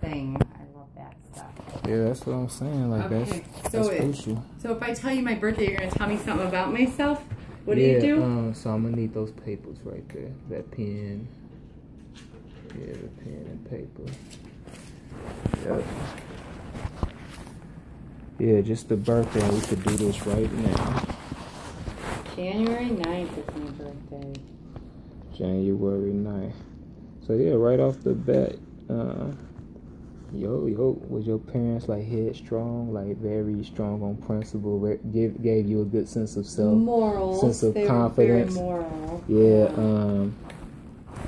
thing. I love that stuff. Yeah, that's what I'm saying. Like, okay. that's crucial. So if I tell you my birthday, you're going to tell me something about myself? What do you do? So I'm going to need those papers right there. That pen. Yeah, the pen and paper. Yep. Yeah, just the birthday. We could do this right now. January 9th is my birthday. January 9th. So yeah, right off the bat, was your parents like headstrong, like very strong on principle, gave you a good sense of self, morals, sense of confidence? Very moral. Yeah,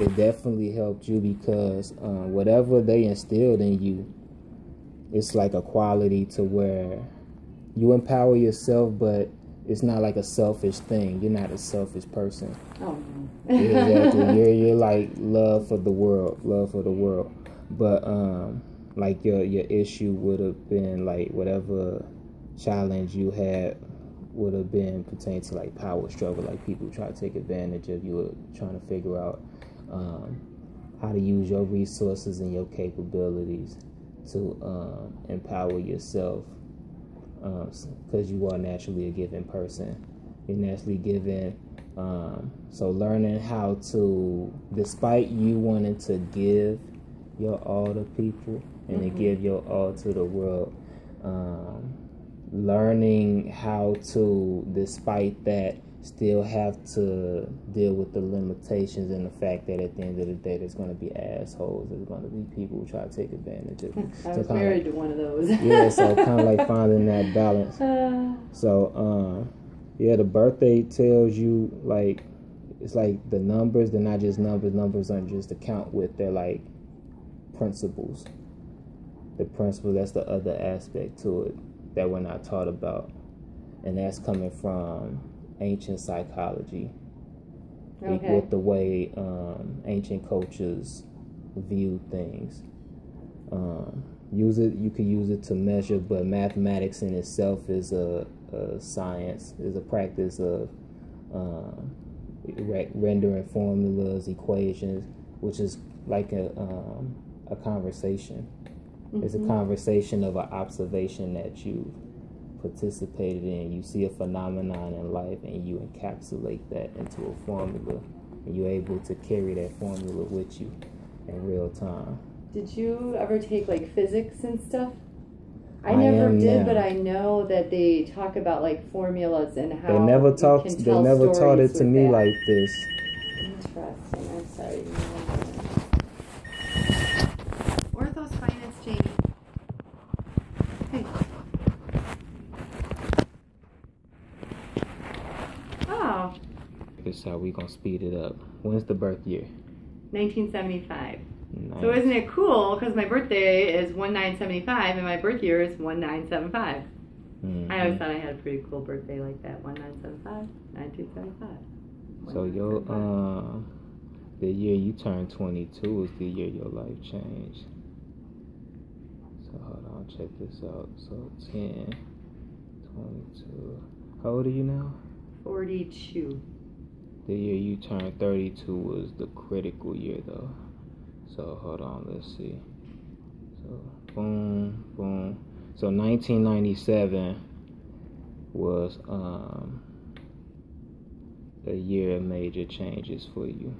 it definitely helped you because whatever they instilled in you, it's like a quality to where you empower yourself, but it's not like a selfish thing. You're not a selfish person. Oh, no. Yeah, exactly. You're like love for the world. But like your issue would have been like whatever challenge you had would have been pertaining to like power struggle, like people try to take advantage of you, or trying to figure out how to use your resources and your capabilities to empower yourself, because you are naturally a giving person. You're naturally giving, so learning how to, despite you wanting to give your all to people and to give your all to the world, learning how to, despite that, still have to deal with the limitations and the fact that at the end of the day there's going to be assholes, there's going to be people who try to take advantage of you. I was married to one of those. Yeah, so kind of like finding that balance. So yeah, the birthday tells you, like, it's like the numbers, they're not just numbers aren't just to count with, they're like principles. The principle, that's the other aspect to it that we're not taught about, and that's coming from ancient psychology, with the way ancient cultures view things. You could use it to measure, but mathematics in itself is a science, is a practice of rendering formulas, equations, which is like a conversation. It's a conversation of an observation that you participated in. You see a phenomenon in life and you encapsulate that into a formula, and you're able to carry that formula with you in real time. Did you ever take like physics and stuff? I never did, but I know that they talk about like formulas and how they never taught it to me like this. Interesting. I'm sorry. Ortho's finest, Jamie. Hey. Oh. This is how we gonna speed it up. When's the birth year? 1975. Nice. So isn't it cool? Because my birthday is 1975 and my birth year is 1975. I always thought I had a pretty cool birthday like that. 1975, 1975. So your the year you turned 22 is the year your life changed. So hold on, check this out. So 10, 22. How old are you now? 42. The year you turned 32 was the critical year though. So hold on, let's see. So boom, boom. So 1997 was a year of major changes for you.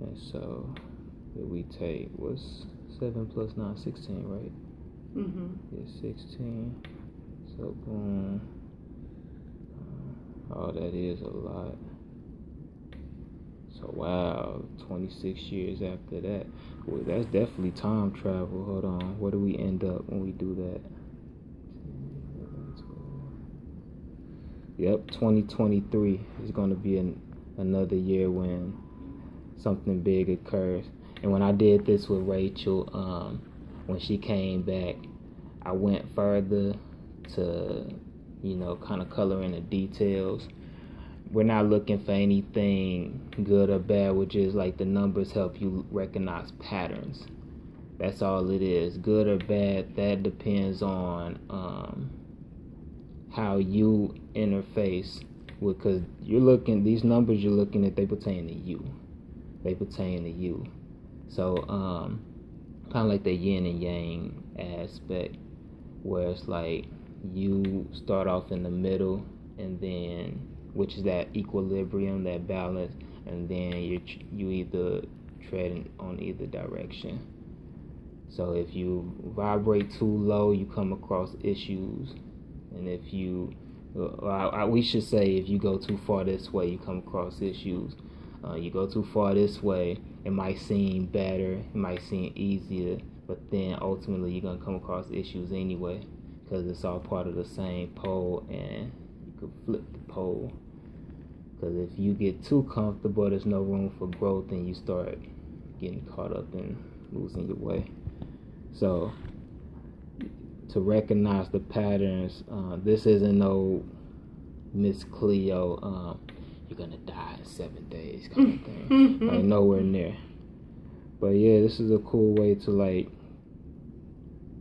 And so that we take was 7 plus 9, 16, right? Yeah, 16. So boom. Oh, that is a lot. So wow, 26 years after that. Well, that's definitely time travel. Hold on, where do we end up when we do that? Yep, 2023 is going to be another year when something big occurs. And when I did this with Rachel, when she came back, I went further to, kind of color in the details. We're not looking for anything good or bad, which is like the numbers help you recognize patterns. That's all it is. Good or bad, that depends on how you interface with, because these numbers you're looking at, they pertain to you. So kind of like the yin and yang aspect, where it's like you start off in the middle, and then, which is that equilibrium, that balance, and then you either tread on either direction. So if you vibrate too low, you come across issues, and if you, we should say, if you go too far this way, you come across issues. You go too far this way, it might seem better, it might seem easier, but then ultimately you're gonna come across issues anyway, because it's all part of the same pole, and you could flip the pole. Because if you get too comfortable, there's no room for growth, and you start getting caught up and losing your way. So to recognize the patterns, this isn't no Miss Cleo, you're gonna die in 7 days kind of thing. Like, nowhere near. But yeah, this is a cool way to, like,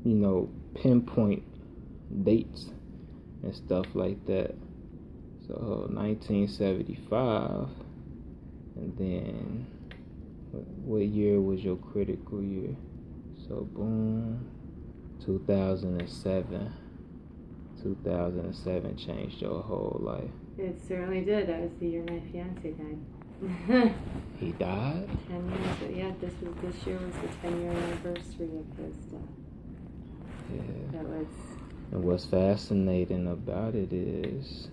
you know, pinpoint dates and stuff like that. So 1975, and then what year was your critical year? So boom, 2007. 2007 changed your whole life. It certainly did. That was the year my fiance died. He died? 10 years. Yeah, this year was the 10-year anniversary of his death. Yeah. That was. And what's fascinating about it is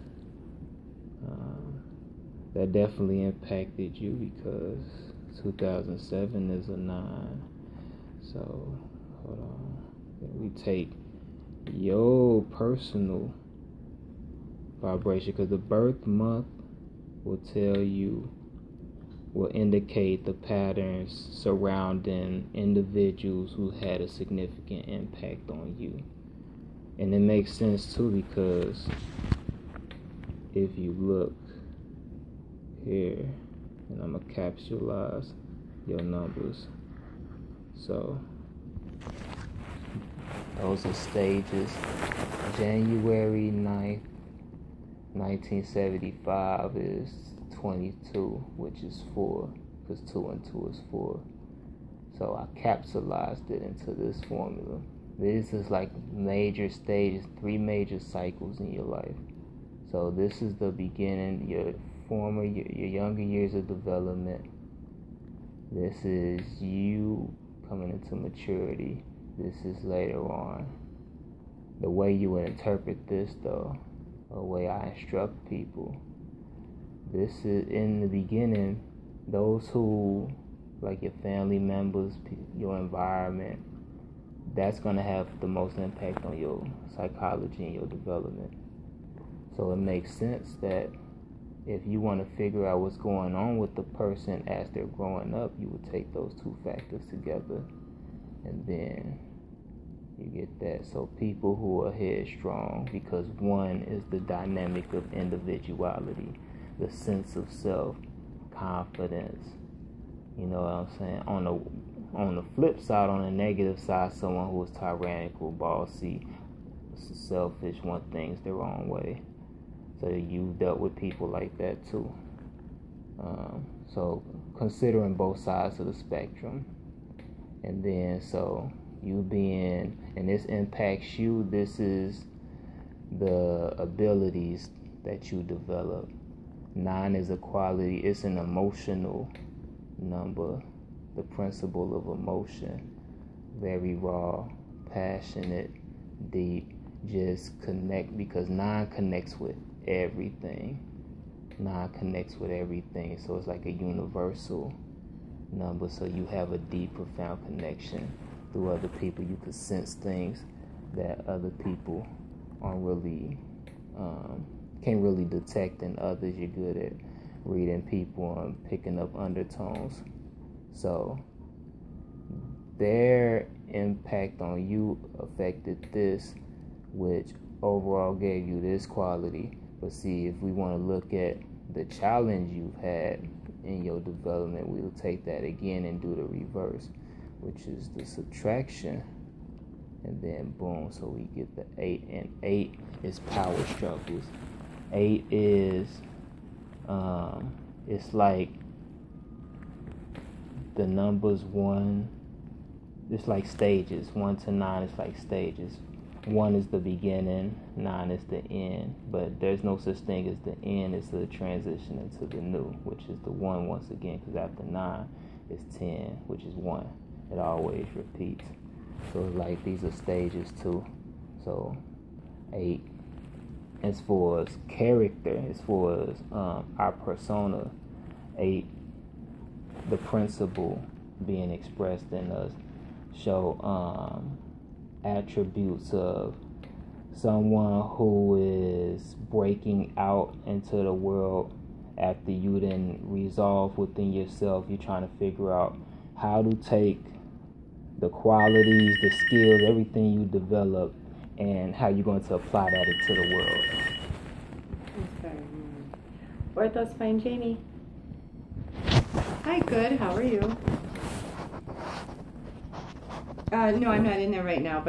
that definitely impacted you, because 2007 is a 9. So hold on. We take your personal vibration, because the birth month will indicate the patterns surrounding individuals who had a significant impact on you. And it makes sense too, because if you look here, and I'm gonna capsulize your numbers. So those are stages. January 9th, 1975 is 22, which is 4, because 2 and 2 is 4. So I capsulized it into this formula. This is like major stages, 3 major cycles in your life. So this is the beginning, your younger years of development. This is you coming into maturity. This is later on. The way you would interpret this, though, the way I instruct people, this is in the beginning, those who, like your family members, your environment, that's going to have the most impact on your psychology and your development. So it makes sense that if you want to figure out what's going on with the person as they're growing up, you would take those 2 factors together, and then you get that. So people who are headstrong, because 1 is the dynamic of individuality, the sense of self, confidence. You know what I'm saying? On the flip side, on the negative side, someone who is tyrannical, bossy, selfish, want things their own way. So you dealt with people like that too. So considering both sides of the spectrum. And then so you being, and this impacts you, this is the abilities that you develop. 9 is a quality, it's an emotional number, the principle of emotion. Very raw, passionate, deep, just connect, because 9 connects with everything. 9 connects with everything, so it's like a universal number. So you have a deep, profound connection through other people. You could sense things that other people aren't really, can't really detect in others. You're good at reading people and picking up undertones. So their impact on you affected this, which overall gave you this quality. But see, if we want to look at the challenge you've had in your development, we'll take that again and do the reverse, which is the subtraction, and then boom, so we get the 8, and 8 is power struggles. 8 is it's like the numbers 1 it's like stages. 1 to 9 is like stages. 1 is the beginning, 9 is the end. But there's no such thing as the end. It's the transition into the new, which is the 1 once again. Because after 9 is 10, which is 1. It always repeats. So it's like these are stages too. So 8. As far as character, as far as our persona, 8, the principle being expressed in us, show attributes of someone who is breaking out into the world after you then resolve within yourself. You're trying to figure out how to take the qualities, the skills, everything you develop, and how you're going to apply that into the world. Okay. Ortho Spine Jamie. Hi, good. How are you? No, I'm not in there right now, but